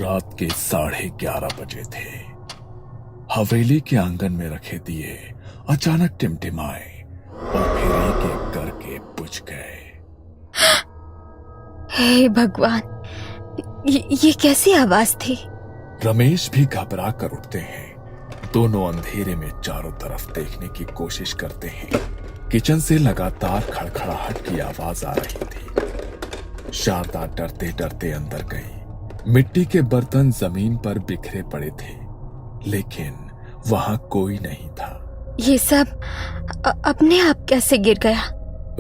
रात के 11:30 बजे थे। हवेली के आंगन में रखे दिए अचानक टिमटिमाए और फिर एक एक करके बुझ गए। हे भगवान, ये कैसी आवाज थी? रमेश भी घबरा कर उठते हैं। दोनों अंधेरे में चारों तरफ देखने की कोशिश करते हैं। किचन से लगातार खड़खड़ाहट की आवाज आ रही थी। शारदा डरते डरते अंदर गई। मिट्टी के बर्तन जमीन पर बिखरे पड़े थे, लेकिन वहां कोई नहीं था। ये सब अपने आप कैसे गिर गया?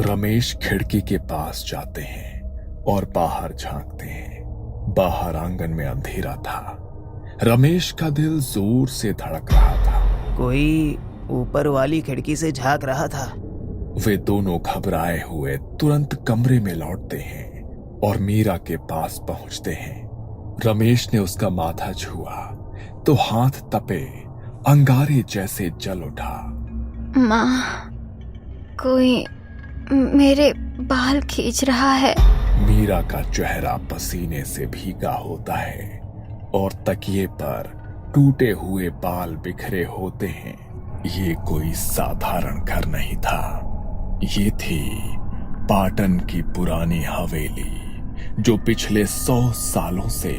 रमेश खिड़की के पास जाते हैं और बाहर झांकते हैं। बाहर आंगन में अंधेरा था। रमेश का दिल जोर से धड़क रहा था। कोई ऊपर वाली खिड़की से झांक रहा था। वे दोनों घबराए हुए तुरंत कमरे में लौटते हैं और मीरा के पास पहुंचते हैं। रमेश ने उसका माथा छुआ तो हाथ तपे अंगारे जैसे जल उठा। माँ, कोई मेरे बाल खींच रहा है। मीरा का चेहरा पसीने से भीगा होता है और तकिए पर टूटे हुए बाल बिखरे होते हैं। ये कोई साधारण घर नहीं था। ये थी पाटन की पुरानी हवेली, जो पिछले 100 सालों से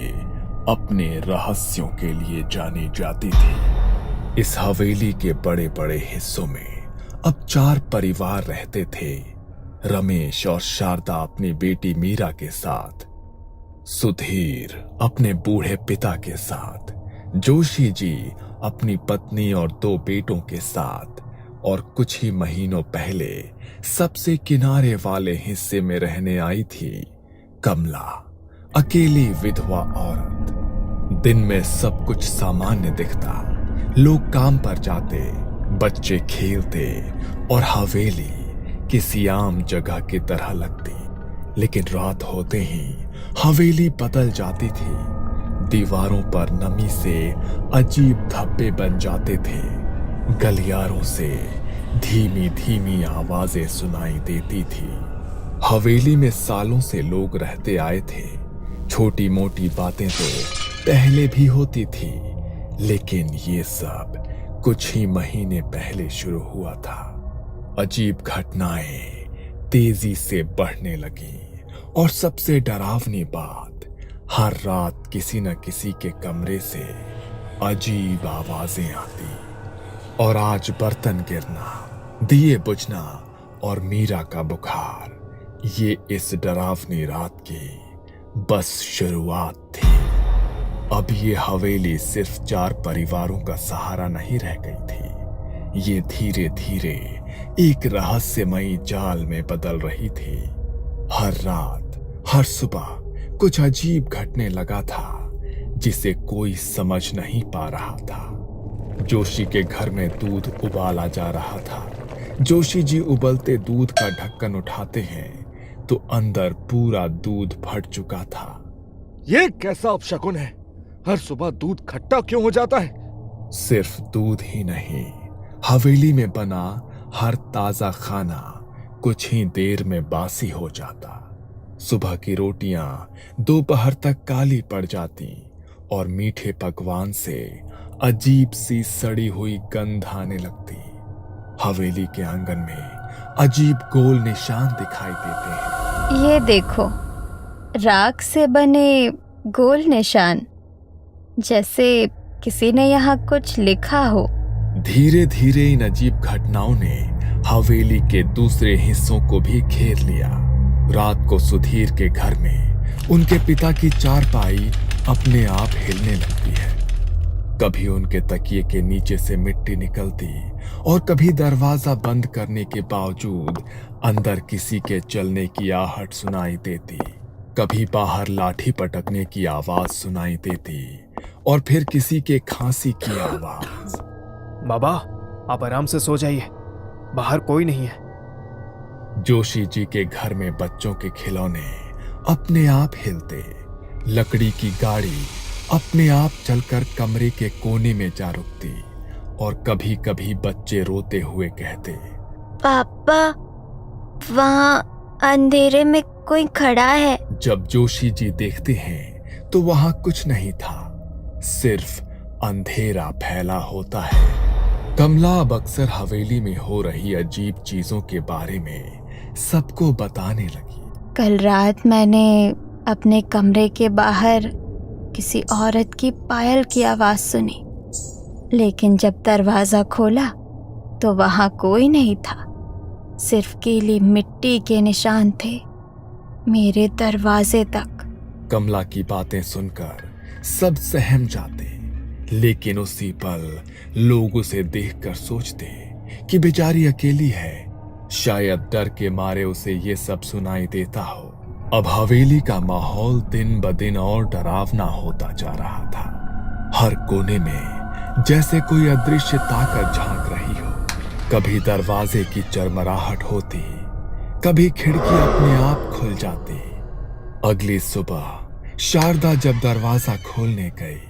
अपने रहस्यों के लिए जानी जाती थी। इस हवेली के बड़े बड़े हिस्सों में अब 4 परिवार रहते थे। रमेश और शारदा अपनी बेटी मीरा के साथ, सुधीर अपने बूढ़े पिता के साथ, जोशी जी अपनी पत्नी और 2 बेटों के साथ, और कुछ ही महीनों पहले सबसे किनारे वाले हिस्से में रहने आई थी कमला, अकेली विधवा औरत। दिन में सब कुछ सामान्य दिखता। लोग काम पर जाते, बच्चे खेलते और हवेली किसी आम जगह की तरह लगती। लेकिन रात होते ही हवेली बदल जाती थी। दीवारों पर नमी से अजीब धब्बे बन जाते थे। गलियारों से धीमी धीमी आवाजें सुनाई देती थी। हवेली में सालों से लोग रहते आए थे। छोटी मोटी बातें तो पहले भी होती थी, लेकिन ये सब कुछ ही महीने पहले शुरू हुआ था। अजीब घटनाएं तेजी से बढ़ने लगी और सबसे डरावनी बात, हर रात किसी न किसी के कमरे से अजीब आवाजें आती। और आज बर्तन गिरना, दिए बुझना और मीरा का बुखार, ये इस डरावनी रात की बस शुरुआत थी। अब ये हवेली सिर्फ 4 परिवारों का सहारा नहीं रह गई थी। ये धीरे धीरे एक रहस्यमयी जाल में बदल रही थी। हर रात, हर सुबह कुछ अजीब घटने लगा था, जिसे कोई समझ नहीं पा रहा था। जोशी के घर में दूध उबाला जा रहा था। जोशी जी उबलते दूध का ढक्कन उठाते हैं तो अंदर पूरा दूध फट चुका था। ये कैसा अपशकुन है? हर सुबह दूध खट्टा क्यों हो जाता है? सिर्फ दूध ही नहीं, हवेली में बना हर ताजा खाना कुछ ही देर में बासी हो जाता। सुबह की रोटियां दोपहर तक काली पड़ जाती और मीठे पकवान से अजीब सी सड़ी हुई गंध आने लगती। हवेली के आंगन में अजीब गोल निशान दिखाई देते हैं। ये देखो, राख से बने गोल निशान, जैसे किसी ने यहाँ कुछ लिखा हो। धीरे धीरे इन अजीब घटनाओं ने हवेली के दूसरे हिस्सों को भी घेर लिया। रात को सुधीर के घर में उनके पिता की चारपाई अपने आप हिलने लगती है। कभी उनके तकिए के नीचे से मिट्टी निकलती और कभी दरवाजा बंद करने के बावजूद अंदर किसी के चलने की आहट सुनाई देती। कभी बाहर लाठी पटकने की आवाज सुनाई देती और फिर किसी के खांसी की आवाज। बाबा, आप आराम से सो जाइए, बाहर कोई नहीं है। जोशी जी के घर में बच्चों के खिलौने अपने आप हिलते, लकड़ी की गाड़ी अपने आप चलकर कमरे के कोने में जा रुकती और कभी कभी बच्चे रोते हुए कहते, पापा, वहाँ अंधेरे में कोई खड़ा है। जब जोशी जी देखते हैं तो वहां कुछ नहीं था, सिर्फ अंधेरा फैला होता है। कमला अब अक्सर हवेली में हो रही अजीब चीजों के बारे में सबको बताने लगी। कल रात मैंने अपने कमरे के बाहर किसी औरत की पायल की आवाज सुनी, लेकिन जब दरवाजा खोला तो वहां कोई नहीं था। सिर्फ गीली मिट्टी के निशान थे मेरे दरवाजे तक। कमला की बातें सुनकर सब सहम जाते, लेकिन उसी पल लोग उसे देखकर सोचते कि बेचारी अकेली है, शायद डर के मारे उसे ये सब सुनाई देता हो। अब हवेली का माहौल दिन ब दिन और डरावना होता जा रहा था। हर कोने में जैसे कोई अदृश्य ताकत झांक रही हो। कभी दरवाजे की चरमराहट होती, कभी खिड़की अपने आप खुल जाती। अगली सुबह शारदा जब दरवाजा खोलने गई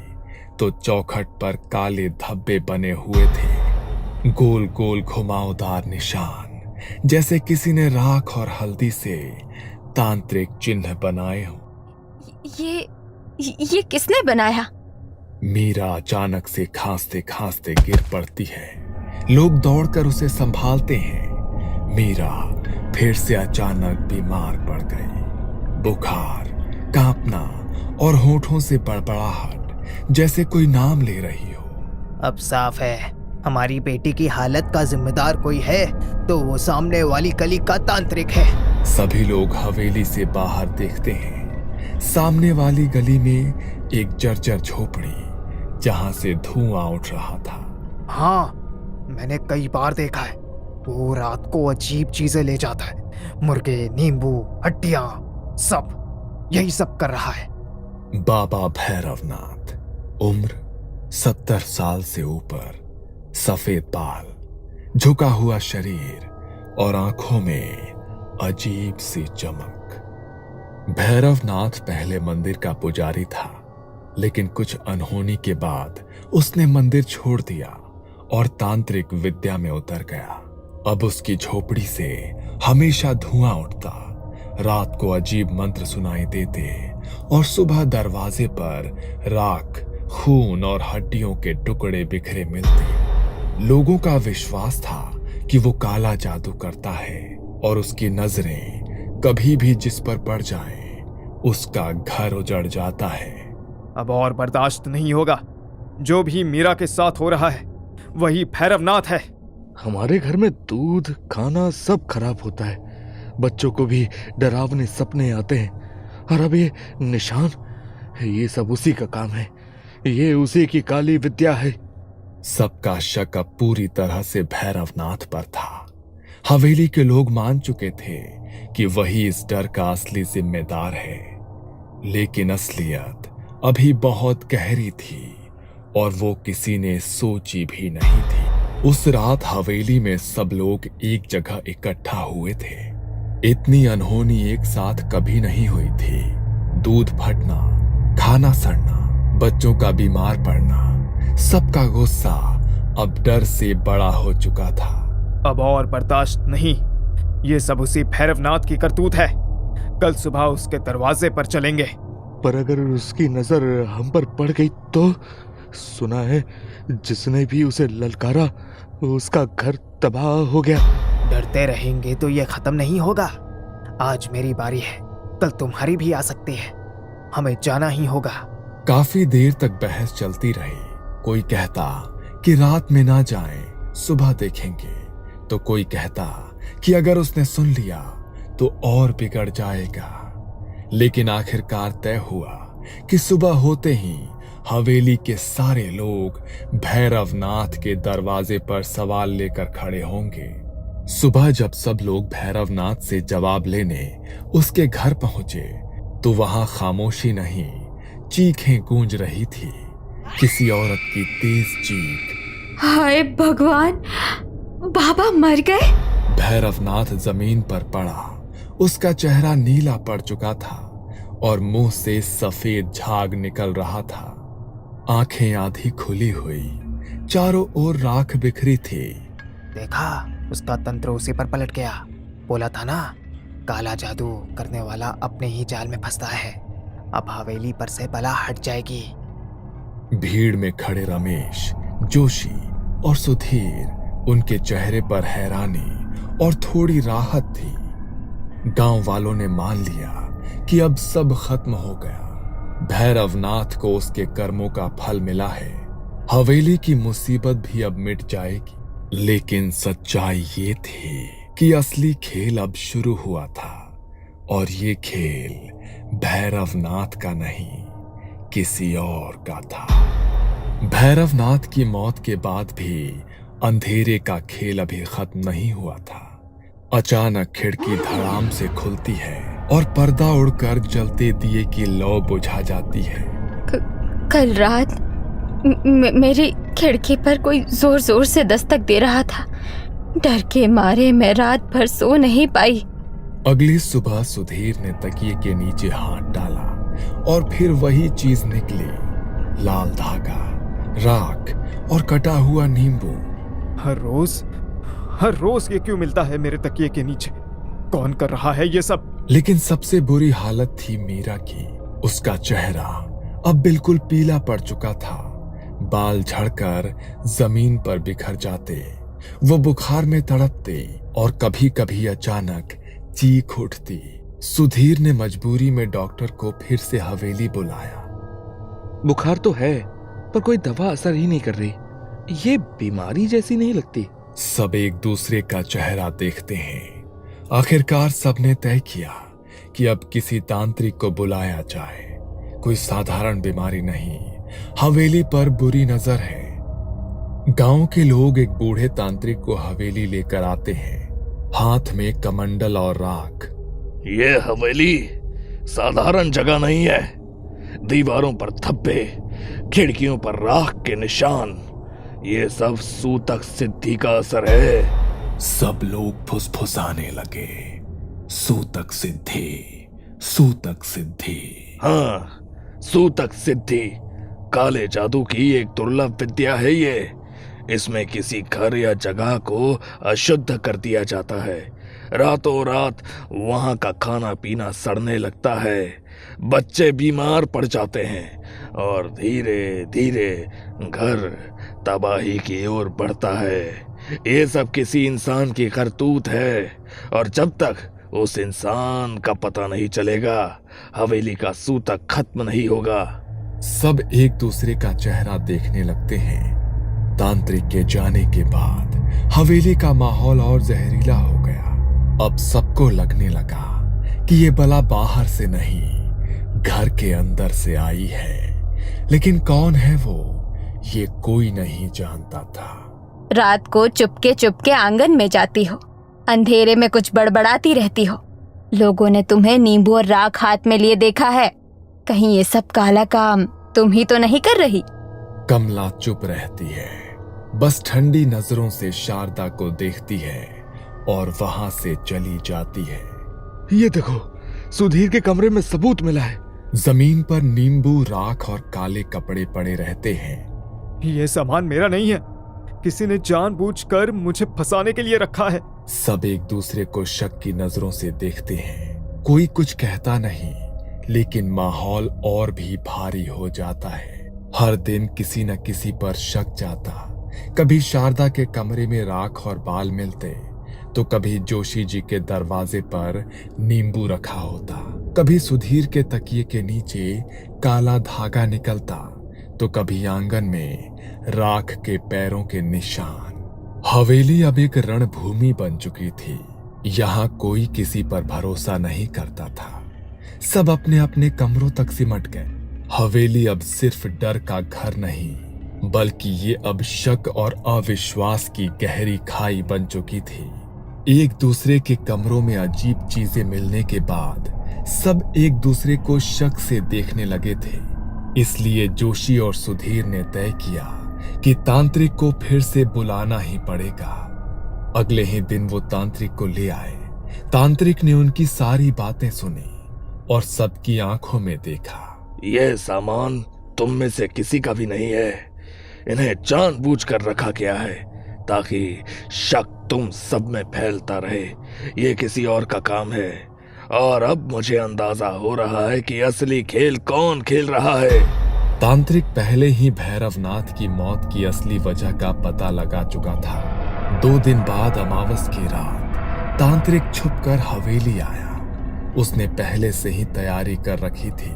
तो चौखट पर काले धब्बे बने हुए थे, गोल गोल घुमावदार निशान, जैसे किसी ने राख और हल्दी से तांत्रिक चिन्ह बनाए हो। ये किसने बनाया? मीरा अचानक से खांसते खांसते गिर पड़ती है। लोग दौड़कर उसे संभालते हैं। मीरा फिर से अचानक बीमार पड़ गई। बुखार, कांपना और होठों से बड़बड़ाहट, जैसे कोई नाम ले रही हो। अब साफ है, हमारी बेटी की हालत का जिम्मेदार कोई है तो वो सामने वाली गली का तांत्रिक है। सभी लोग हवेली से बाहर देखते हैं। सामने वाली गली में एक जर्जर झोपड़ी, जहां से धुआं उठ रहा था। हाँ, मैंने कई बार देखा है। वो रात को अजीब चीजें ले जाता है, मुर्गे, नींबू, हड्डियां, सब यही सब कर रहा है। बाबा भैरवनाथ, उम्र 70 साल से ऊपर, सफेद बाल, झुका हुआ शरीर और आंखों में अजीब सी चमक। भैरवनाथ पहले मंदिर का पुजारी था, लेकिन कुछ अनहोनी के बाद उसने मंदिर छोड़ दिया और तांत्रिक विद्या में उतर गया। अब उसकी झोपड़ी से हमेशा धुआं उठता, रात को अजीब मंत्र सुनाई देते और सुबह दरवाजे पर राख, खून और हड्डियों के टुकड़े बिखरे मिलते। लोगों का विश्वास था कि वो काला जादू करता है और उसकी नजरें कभी भी जिस पर पड़ जाएं, उसका घर उजड़ जाता है। अब और बर्दाश्त नहीं होगा। जो भी मीरा के साथ हो रहा है वही भैरवनाथ है। हमारे घर में दूध, खाना सब खराब होता है। बच्चों को भी डरावने सपने आते हैं, और अब ये निशान, ये सब उसी का काम है। ये उसी की काली विद्या है। सबका शक अब पूरी तरह से भैरवनाथ पर था। हवेली के लोग मान चुके थे कि वही इस डर का असली जिम्मेदार है, लेकिन असलियत अभी बहुत गहरी थी और वो किसी ने सोची भी नहीं थी। उस रात हवेली में सब लोग एक जगह इकट्ठा हुए थे। इतनी अनहोनी एक साथ कभी नहीं हुई थी। दूध फटना, खाना सड़ना, बच्चों का बीमार पड़ना, सबका गुस्सा अब डर से बड़ा हो चुका था। अब और बर्दाश्त नहीं। ये सब उसी भैरवनाथ की करतूत है। कल सुबह उसके दरवाजे पर चलेंगे। पर अगर उसकी नजर हम पर पड़ गई तो? सुना है जिसने भी उसे ललकारा उसका घर तबाह हो गया। डरते रहेंगे तो ये खत्म नहीं होगा। आज मेरी बारी है, कल तुम्हारी भी आ सकती है। हमें जाना ही होगा। काफी देर तक बहस चलती रही। कोई कहता कि रात में ना जाएं, सुबह देखेंगे, तो कोई कहता कि अगर उसने सुन लिया तो और बिगड़ जाएगा। लेकिन आखिरकार तय हुआ कि सुबह होते ही हवेली के सारे लोग भैरवनाथ के दरवाजे पर सवाल लेकर खड़े होंगे। सुबह जब सब लोग भैरवनाथ से जवाब लेने उसके घर पहुंचे तो वहां खामोशी नहीं, चीखें गूंज रही थी। किसी औरत की तेज चीख, हाय भगवान, बाबा मर गए। भैरवनाथ जमीन पर पड़ा। उसका चेहरा नीला पड़ चुका था और मुंह से सफेद झाग निकल रहा था। आंखें आधी खुली हुई, चारों ओर राख बिखरी थी। देखा, उसका तंत्र उसी पर पलट गया। बोला था ना, काला जादू करने वाला अपने ही जाल में फंसता है। अब हवेली पर से बला हट जाएगी। भीड़ में खड़े रमेश, जोशी और सुधीर, उनके चेहरे पर हैरानी और थोड़ी राहत थी। गांव वालों ने मान लिया कि अब सब खत्म हो गया। भैरवनाथ को उसके कर्मों का फल मिला है। हवेली की मुसीबत भी अब मिट जाएगी। लेकिन सच्चाई ये थी कि असली खेल अब शुरू हुआ था, और ये खेल भैरवनाथ का नहीं, किसी और का था। भैरवनाथ की मौत के बाद भी अंधेरे का खेल अभी खत्म नहीं हुआ था। अचानक खिड़की धड़ाम से खुलती है और पर्दा उड़कर जलते दिए की लौ बुझा जाती है। कल रात मेरी खिड़की पर कोई जोर जोर से दस्तक दे रहा था। डर के मारे मैं रात भर सो नहीं पाई। अगली सुबह सुधीर ने तकिए के नीचे हाथ डाला और फिर वही चीज निकली, लाल धागा, राख और कटा हुआ नींबू। हर रोज ये क्यों मिलता है मेरे तकिए के नीचे? कौन कर रहा है ये सब? लेकिन सबसे बुरी हालत थी मीरा की। उसका चेहरा अब बिल्कुल पीला पड़ चुका था। बाल झड़कर जमीन पर बिखर जाते, वो बुखार में तड़पते और कभी कभी अचानक चीख उठती। सुधीर ने मजबूरी में डॉक्टर को फिर से हवेली बुलाया। बुखार तो है, पर कोई दवा असर ही नहीं कर रही। ये बीमारी जैसी नहीं लगती। सब एक दूसरे का चेहरा देखते हैं। आखिरकार सबने तय किया कि अब किसी तांत्रिक को बुलाया जाए। कोई साधारण बीमारी नहीं, हवेली पर बुरी नजर है। गांव के लोग एक बूढ़े तांत्रिक को हवेली लेकर आते हैं, हाथ में कमंडल और राख। ये हवेली साधारण जगह नहीं है। दीवारों पर धब्बे, खिड़कियों पर राख के निशान, ये सब सूतक सिद्धि का असर है। सब लोग फुसफुसाने लगे, सूतक सिद्धि, सूतक सिद्धि। हाँ, सूतक सिद्धि काले जादू की एक दुर्लभ विद्या है। ये इसमें किसी घर या जगह को अशुद्ध कर दिया जाता है। रातों रात वहां का खाना पीना सड़ने लगता है, बच्चे बीमार पड़ जाते हैं और धीरे धीरे घर तबाही की ओर बढ़ता है। ये सब किसी इंसान की करतूत है, और जब तक उस इंसान का पता नहीं चलेगा, हवेली का सूतक खत्म नहीं होगा। सब एक दूसरे का चेहरा देखने लगते हैं। तांत्रिक के जाने के बाद हवेली का माहौल और जहरीला हो गया। अब सबको लगने लगा कि ये बला बाहर से नहीं, घर के अंदर से आई है। लेकिन कौन है वो, ये कोई नहीं जानता था। रात को चुपके चुपके आंगन में जाती हो, अंधेरे में कुछ बड़बड़ाती रहती हो। लोगों ने तुम्हें नींबू और राख हाथ में लिए देखा है। कहीं ये सब काला काम तुम ही तो नहीं कर रही? कमला चुप रहती है, बस ठंडी नजरों से शारदा को देखती है और वहां से चली जाती है। ये देखो, सुधीर के कमरे में सबूत मिला है। जमीन पर नींबू, राख और काले कपड़े पड़े रहते हैं। ये सामान मेरा नहीं है, किसी ने जानबूझकर मुझे फंसाने के लिए रखा है। सब एक दूसरे को शक की नजरों से देखते हैं। कोई कुछ कहता नहीं, लेकिन माहौल और भी भारी हो जाता है। हर दिन किसी न किसी पर शक जाता। कभी शारदा के कमरे में राख और बाल मिलते, तो कभी जोशी जी के दरवाजे पर नींबू रखा होता। कभी सुधीर के तकिए के नीचे काला धागा निकलता, तो कभी आंगन में राख के पैरों के निशान। हवेली अब एक रणभूमि बन चुकी थी। यहाँ कोई किसी पर भरोसा नहीं करता था। सब अपने अपने कमरों तक सिमट गए। हवेली अब सिर्फ डर का घर नहीं, बल्कि ये अब शक और अविश्वास की गहरी खाई बन चुकी थी। एक दूसरे के कमरों में अजीब चीजें मिलने के बाद सब एक दूसरे को शक से देखने लगे थे। इसलिए जोशी और सुधीर ने तय किया कि तांत्रिक को फिर से बुलाना ही पड़ेगा। अगले ही दिन वो तांत्रिक को ले आए। तांत्रिक ने उनकी सारी बातें सुनी और सबकी आंखों में देखा। यह सामान तुम में से किसी का भी नहीं है। इन्हें जानबूझकर रखा गया है ताकि शक तुम सब में फैलता रहे। ये किसी और का काम है। और अब मुझे अंदाजा हो रहा है कि असली खेल कौन खेल रहा है। तांत्रिक पहले ही भैरवनाथ की मौत की असली वजह का पता लगा चुका था। 2 दिन बाद अमावस की रात तांत्रिक छुपकर हवेली आया। उसने पहले से ही तैयारी कर रखी थी,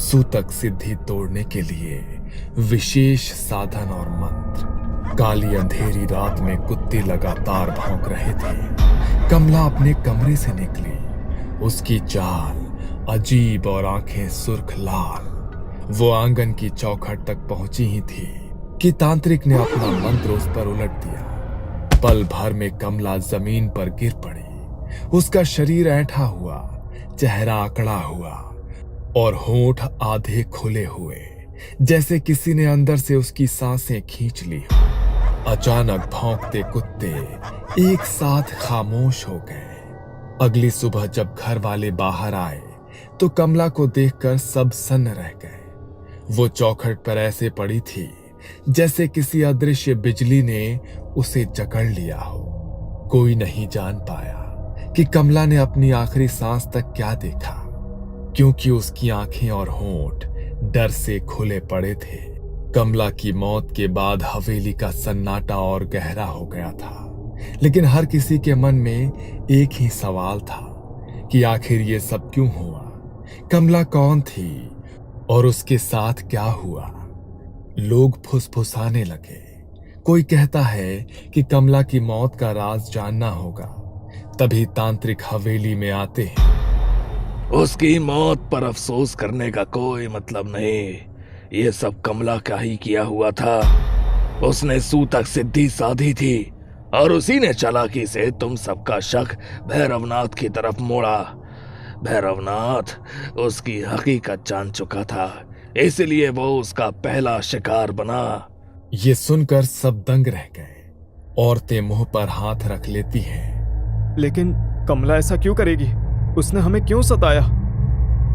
सूतक सिद्धि तोड़ने के लिए विशेष साधन और मंत्र। काली अंधेरी रात में कुत्ते लगातार भौंक रहे थे। कमला अपने कमरे से निकली। उसकी चाल अजीब और आंखें सुर्ख लाल। वो आंगन की चौखट तक पहुंची ही थी कि तांत्रिक ने अपना मंत्र उस पर उलट दिया। पल भर में कमला जमीन पर गिर पड़ी। उसका शरीर ऐंठा हुआ, चेहरा आकड़ा हुआ और होंठ आधे खुले हुए, जैसे किसी ने अंदर से उसकी सांसें खींच ली हो। अचानक भौंकते कुत्ते एक साथ खामोश हो गए। अगली सुबह जब घर वाले बाहर आए तो कमला को देखकर सब सन्न रह गए। वो चौखट पर ऐसे पड़ी थी जैसे किसी अदृश्य बिजली ने उसे जकड़ लिया हो। कोई नहीं जान पाया कि कमला ने अपनी आखिरी सांस तक क्या देखा, क्योंकि उसकी आंखें और होंठ डर से खुले पड़े थे। कमला की मौत के बाद हवेली का सन्नाटा और गहरा हो गया था, लेकिन हर किसी के मन में एक ही सवाल था कि आखिर ये सब क्यों हुआ। कमला कौन थी और उसके साथ क्या हुआ? लोग फुसफुसाने लगे। कोई कहता है कि कमला की मौत का राज जानना होगा। तभी तांत्रिक हवेली में आते हैं। उसकी मौत पर अफसोस करने का कोई मतलब नहीं। ये सब कमला का ही किया हुआ था। उसने सूतक सिद्धि साधी थी और उसी ने चालाकी से तुम सबका शक भैरवनाथ की तरफ मोड़ा। भैरवनाथ उसकी हकीकत जान चुका था, इसलिए वो उसका पहला शिकार बना। ये सुनकर सब दंग रह गए। औरतें मुंह पर हाथ रख लेती हैं। लेकिन कमला ऐसा क्यों करेगी? उसने हमें क्यों सताया?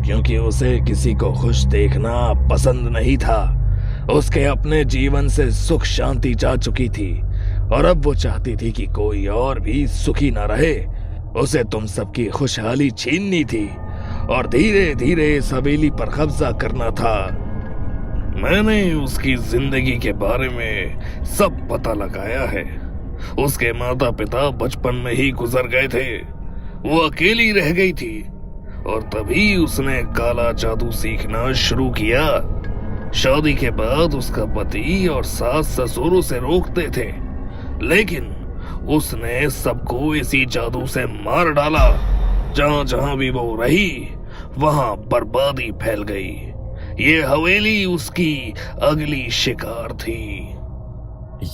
क्योंकि उसे किसी को खुश देखना पसंद नहीं था। उसके अपने जीवन से सुख शांति जा चुकी थी और अब वो चाहती थी कि कोई और भी सुखी ना रहे। उसे तुम सबकी खुशहाली छीननी थी और धीरे धीरे इस हवेली पर कब्जा करना था। मैंने उसकी जिंदगी के बारे में सब पता लगाया है। उसके माता पिता बचपन में ही गुजर गए थे। वो अकेली रह गई थी और तभी उसने काला जादू सीखना शुरू किया। शादी के बाद उसका पति और सास ससुर उसे रोकते थे, लेकिन उसने सबको इसी जादू से मार डाला। जहां जहां भी वो रही वहां बर्बादी फैल गई। ये हवेली उसकी अगली शिकार थी।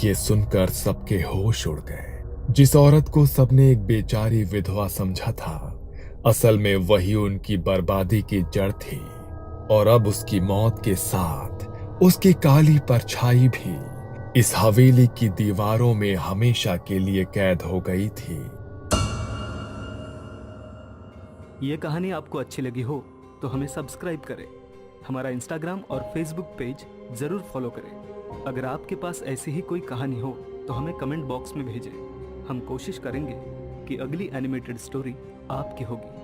ये सुनकर सबके होश उड़ गए। जिस औरत को सबने एक बेचारी विधवा समझा था, असल में वही उनकी बर्बादी की जड़ थी। और अब उसकी मौत के साथ उसकी काली परछाई भी इस हवेली की दीवारों में हमेशा के लिए कैद हो गई थी। ये कहानी आपको अच्छी लगी हो तो हमें सब्सक्राइब करें। हमारा इंस्टाग्राम और फेसबुक पेज जरूर फॉलो करें। अगर आपके पास ऐसी ही कोई कहानी हो तो हमें कमेंट बॉक्स में भेजें। हम कोशिश करेंगे कि अगली एनिमेटेड स्टोरी आपकी होगी।